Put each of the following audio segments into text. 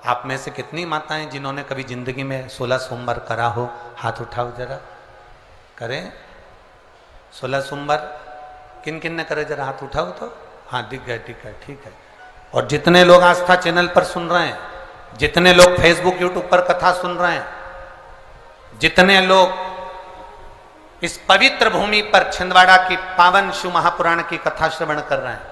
आप में से कितनी माताएं जिन्होंने कभी जिंदगी में 16 सोमवार करा हो, हाथ उठाओ जरा। करें 16 सोमवार किन किन ने करे, जरा हाथ उठाओ तो। हाँ दिख गए, ठीक है, ठीक है। और जितने लोग आस्था चैनल पर सुन रहे हैं, जितने लोग फेसबुक यूट्यूब पर कथा सुन रहे हैं, जितने लोग इस पवित्र भूमि पर छिंदवाड़ा की पावन शिव महापुराण की कथा श्रवण कर रहे हैं,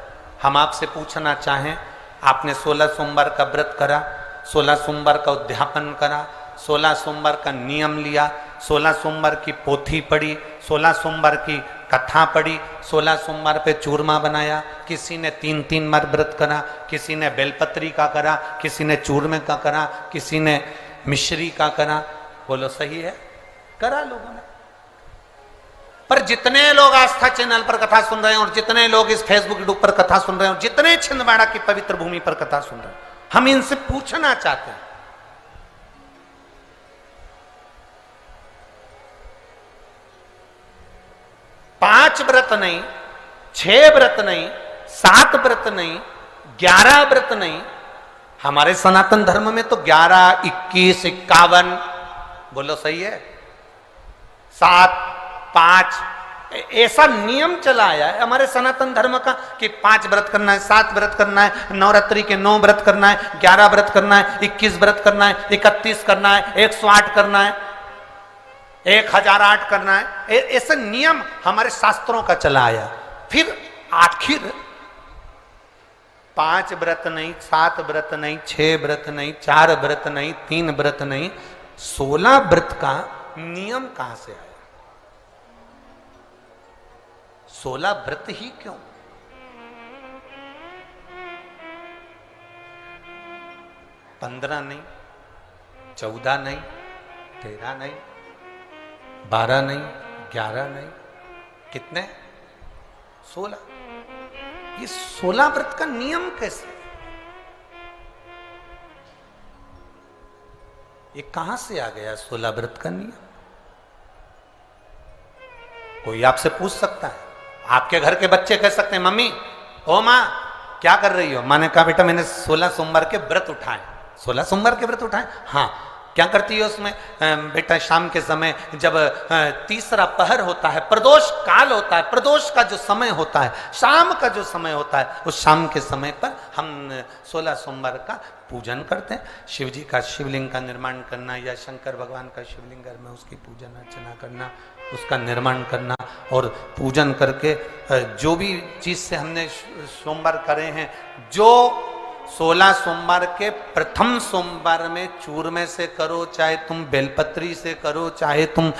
हम आपसे पूछना चाहें, आपने 16 सोमवार का व्रत करा, 16 सोमवार का उद्यापन करा, 16 सोमवार का नियम लिया, 16 सोमवार की पोथी पढ़ी, 16 सोमवार की कथा पढ़ी, 16 सोमवार पे चूरमा बनाया, किसी ने 3-3 बार व्रत करा, किसी ने बेलपत्री का करा, किसी ने चूरमे का करा, किसी ने मिश्री का करा। बोलो सही है, करा लोगों ने। पर जितने लोग आस्था चैनल पर कथा सुन रहे हैं और जितने लोग इस फेसबुक यूट्यूब पर कथा सुन रहे हैं और जितने छिंदवाड़ा की पवित्र भूमि पर कथा सुन रहे हैं, हम इनसे पूछना चाहते हैं, पांच व्रत नहीं, 6 व्रत नहीं, 7 व्रत नहीं, 11 व्रत नहीं, हमारे सनातन धर्म में तो 11, 21, 51, बोलो सही है, 7, 5 ऐसा नियम चला आया है हमारे सनातन धर्म का कि 5 व्रत करना है, 7 व्रत करना है, नवरात्रि के 9 व्रत करना है, 11 व्रत करना है, 21 व्रत करना है, 31 करना है, 108 करना है, 1008 करना है। ऐसे नियम हमारे शास्त्रों का चला आया। फिर आखिर 5 व्रत नहीं, 7 व्रत नहीं, 6 व्रत नहीं, 4 व्रत नहीं, 3 व्रत नहीं, 16 व्रत का नियम कहां से आया? 16 व्रत ही क्यों? 15 नहीं, 14 नहीं, 13 नहीं, 12 नहीं, 11 नहीं, कितने? 16। ये 16 व्रत का नियम कैसे? ये कहां से आ गया 16 व्रत का नियम? कोई आपसे पूछ सकता है, आपके घर के बच्चे कह सकते हैं, मम्मी ओ माँ क्या कर रही हो? माँ ने कहा बेटा मैंने 16 सोमवार के व्रत उठाए। 16 सोमवार के व्रत उठाए? हाँ। क्या करती है उसमें? बेटा शाम के समय जब तीसरा पहर होता है, प्रदोष काल होता है, प्रदोष का जो समय होता है, शाम का जो समय होता है, उस शाम के समय पर हम 16 सोमवार का पूजन करते हैं। शिव जी का शिवलिंग का निर्माण करना या शंकर भगवान का शिवलिंग घर में उसकी पूजन अर्चना करना, उसका निर्माण करना और पूजन करके जो भी चीज से हमने सोमवार करे हैं, जो 16 सोमवार के प्रथम सोमवार में चूरमे से करो, चाहे तुम बेलपत्री से करो, चाहे तुम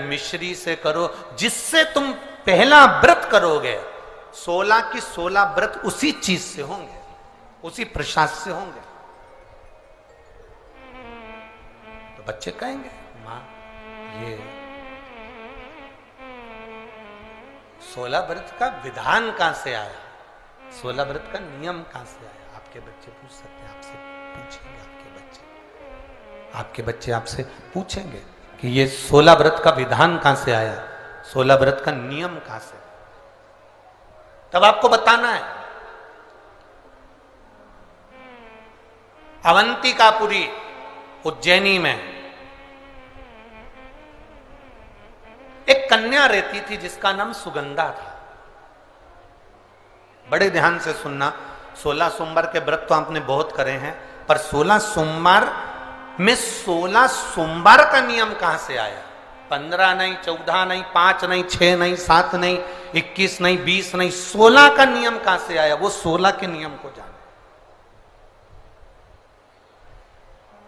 मिश्री से करो, जिससे तुम पहला व्रत करोगे, 16 की 16 व्रत उसी चीज से होंगे, उसी प्रसाद से होंगे। तो बच्चे कहेंगे माँ ये 16 व्रत का विधान कहां से आया, 16 व्रत का नियम कहां से आया? आपके बच्चे पूछ सकते हैं, आपसे पूछेंगे, आपके बच्चे आपसे पूछेंगे कि ये 16 व्रत का विधान कहां से आया, 16 व्रत का नियम कहां से? तब आपको बताना है। अवंतिकापुरी उज्जैनी में एक कन्या रहती थी जिसका नाम सुगंधा था। बड़े ध्यान से सुनना, 16 सोमवार के व्रत तो आपने बहुत करे हैं, पर 16 सोमवार में 16 सोमवार का नियम कहां से आया? 15 नहीं, 14 नहीं, 5 नहीं, 6 नहीं, 7 नहीं, 21 नहीं, 20 नहीं, 16 का नियम कहां से आया? वो 16 के नियम को जाने।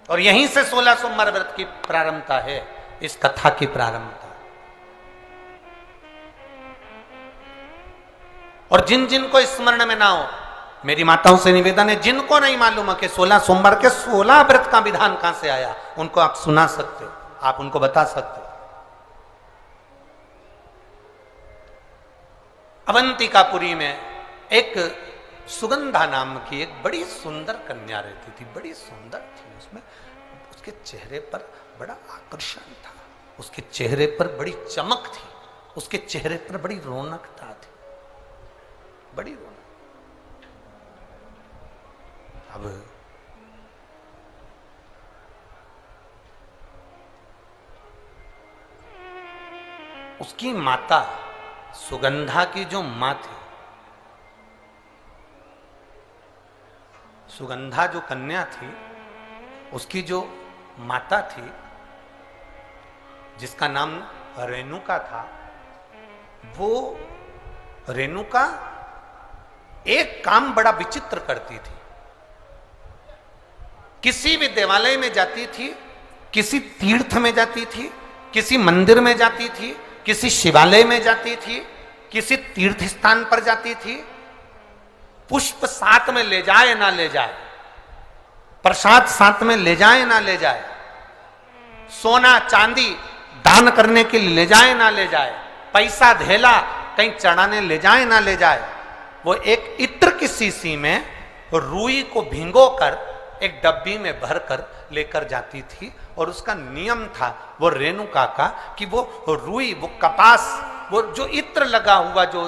और यहीं से 16 सोमवार व्रत की प्रारंभता है, इस कथा की प्रारंभता। और जिन जिन को स्मरण में ना हो, मेरी माताओं से निवेदन है, जिनको नहीं मालूम है कि 16 सोमवार के 16 व्रत का विधान कहां से आया, उनको आप सुना सकते हो, आप उनको बता सकते हो। अवंतिकापुरी में एक सुगंधा नाम की एक बड़ी सुंदर कन्या रहती थी, बड़ी सुंदर थी। उसमें उसके चेहरे पर बड़ा आकर्षण था, उसके चेहरे पर बड़ी चमक थी, उसके चेहरे पर बड़ी रौनकता थी, बड़ी रौनक। अब उसकी माता सुगंधा की जो मां थी, सुगंधा जो कन्या थी, उसकी जो माता थी जिसका नाम रेणुका था, वो रेणुका एक काम बड़ा विचित्र करती थी। किसी भी देवालय में जाती थी, किसी तीर्थ में जाती थी, किसी मंदिर में जाती थी, किसी शिवालय में जाती थी, किसी तीर्थ स्थान पर जाती थी, पुष्प साथ में ले जाए ना ले जाए, प्रसाद साथ में ले जाए ना ले जाए, सोना चांदी दान करने के लिए ले जाए ना ले जाए, पैसा धेला कहीं चढ़ाने ले जाए ना ले जाए, वो एक इत्र की शीशी में रुई को भिंगोकर एक डब्बी में भरकर लेकर जाती थी। और उसका नियम था वो रेणुका का कि वो रुई, वो कपास, वो जो इत्र लगा हुआ जो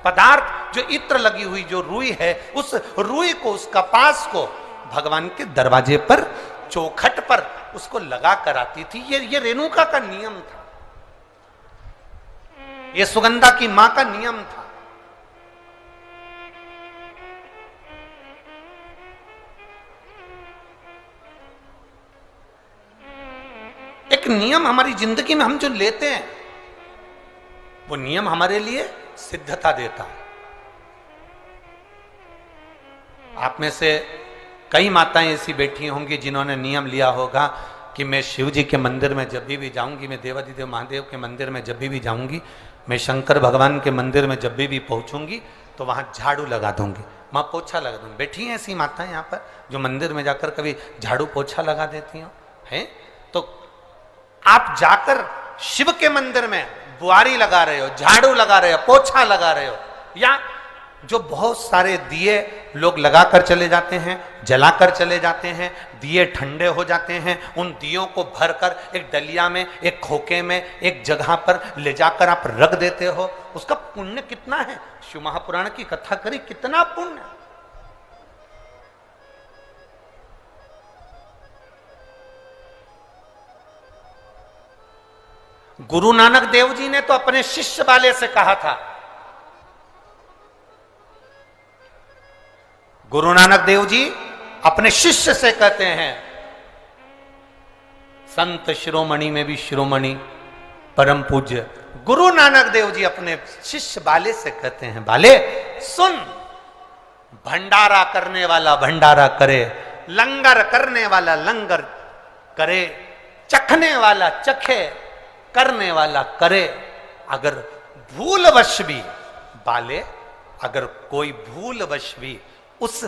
पदार्थ, जो इत्र लगी हुई जो रुई है, उस रुई को, उस कपास को भगवान के दरवाजे पर, चौखट पर उसको लगा कर आती थी। ये रेणुका का नियम था, ये सुगंधा की मां का नियम था। एक नियम हमारी जिंदगी में हम जो लेते हैं, वो नियम हमारे लिए सिद्धता देता है। आप में से कई माताएं ऐसी बैठी होंगी जिन्होंने नियम लिया होगा कि मैं शिव जी के मंदिर में जब भी जाऊंगी, मैं देवादिदेव महादेव के मंदिर में जब भी जाऊंगी, मैं शंकर भगवान के मंदिर में जब भी पहुंचूंगी तो वहां झाड़ू लगा दूंगी, वहां पोछा लगा दूंगी। बैठी हैं ऐसी माताएं यहाँ पर जो मंदिर में जाकर कभी झाड़ू पोछा लगा देती हो हैं? तो आप जाकर शिव के मंदिर में बुआरी लगा रहे हो, झाड़ू लगा रहे हो, पोछा लगा रहे हो, या जो बहुत सारे दिए लोग लगाकर चले जाते हैं, जलाकर चले जाते हैं, दिए ठंडे हो जाते हैं, उन दियों को भरकर एक डलिया में, एक खोखे में, एक जगह पर ले जाकर आप रख देते हो, उसका पुण्य कितना है? शिव महापुराण की कथा करी, कितना पुण्य। गुरु नानक देव जी ने तो अपने शिष्य वाले से कहा था, गुरु नानक देव जी अपने शिष्य से कहते हैं, संत शिरोमणि में भी शिरोमणि परम पूज्य गुरु नानक देव जी अपने शिष्य बाले से कहते हैं, बाले सुन, भंडारा करने वाला भंडारा करे, लंगर करने वाला लंगर करे, चखने वाला चखे, करने वाला करे। अगर भूलवश भी बाले, अगर कोई भूलवश भी उस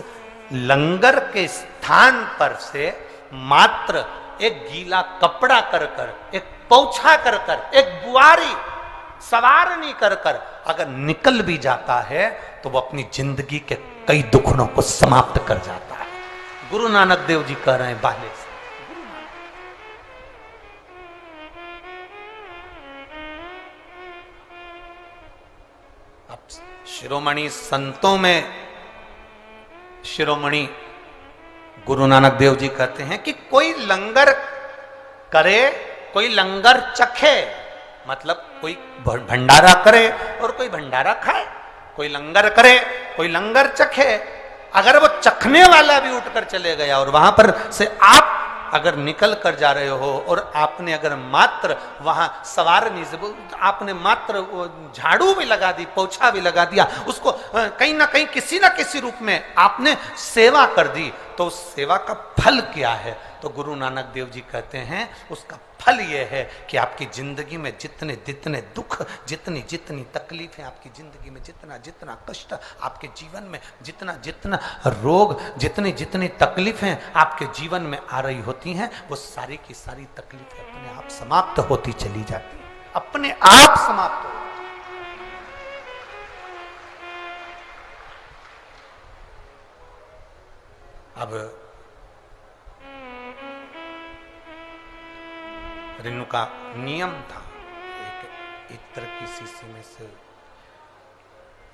लंगर के स्थान पर से मात्र एक गीला कपड़ा कर कर, एक पोछा कर कर, एक बुआरी सवारनी कर कर अगर निकल भी जाता है तो वो अपनी जिंदगी के कई दुखों को समाप्त कर जाता है। गुरु नानक देव जी कह रहे हैं बाले से। अब शिरोमणि संतों में शिरोमणि गुरु नानक देव जी कहते हैं कि कोई लंगर करे, कोई लंगर चखे, मतलब कोई भंडारा करे और कोई भंडारा खाए, कोई लंगर करे, कोई लंगर चखे। अगर वो चखने वाला भी उठकर चले गया और वहां पर से आप अगर निकल कर जा रहे हो और आपने अगर मात्र वहां सवारनी से आपने मात्र झाड़ू भी लगा दी, पोछा भी लगा दिया, उसको कहीं ना कहीं किसी ना किसी रूप में आपने सेवा कर दी, तो उस सेवा का फल क्या है? तो गुरु नानक देव जी कहते हैं उसका फल यह है कि आपकी जिंदगी में जितने जितने दुख, जितनी जितनी तकलीफें आपकी जिंदगी में, जितना जितना कष्ट आपके जीवन में, जितना जितना रोग, जितनी जितनी तकलीफें आपके जीवन में आ रही होती हैं, वो सारी की सारी तकलीफें अपने आप समाप्त होती चली जाती हैं, अपने आप समाप्त हो। अब रेणुका नियम था, एक इत्र की शीशी में से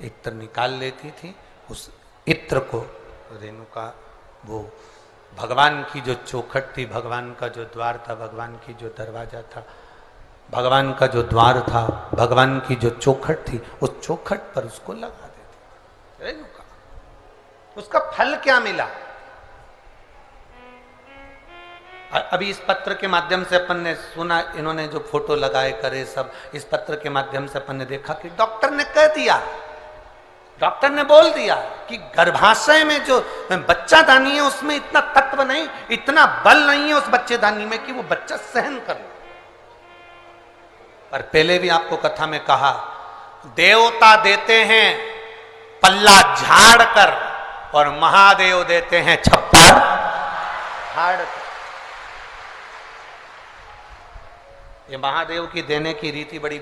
इत्र निकाल लेती थी, उस इत्र को रेणुका वो भगवान की जो चौखट थी, भगवान का जो द्वार था, भगवान की जो दरवाजा था, भगवान का जो द्वार था, भगवान की जो चौखट थी, उस चौखट पर उसको लगा देते। रेणुका, उसका फल क्या मिला? अभी इस पत्र के माध्यम से अपन ने सुना, इन्होंने जो फोटो लगाए करे सब, इस पत्र के माध्यम से अपन ने देखा कि डॉक्टर ने कह दिया, डॉक्टर ने बोल दिया कि गर्भाशय में जो बच्चादानी है उसमें इतना तत्व नहीं, इतना बल नहीं है उस बच्चेदानी में कि वो बच्चा सहन कर ले। पर पहले भी आपको कथा में कहा, देवता देते हैं पल्ला झाड़ कर और महादेव देते हैं छप्पर फाड़ कर। ये महादेव की देने की रीति बड़ी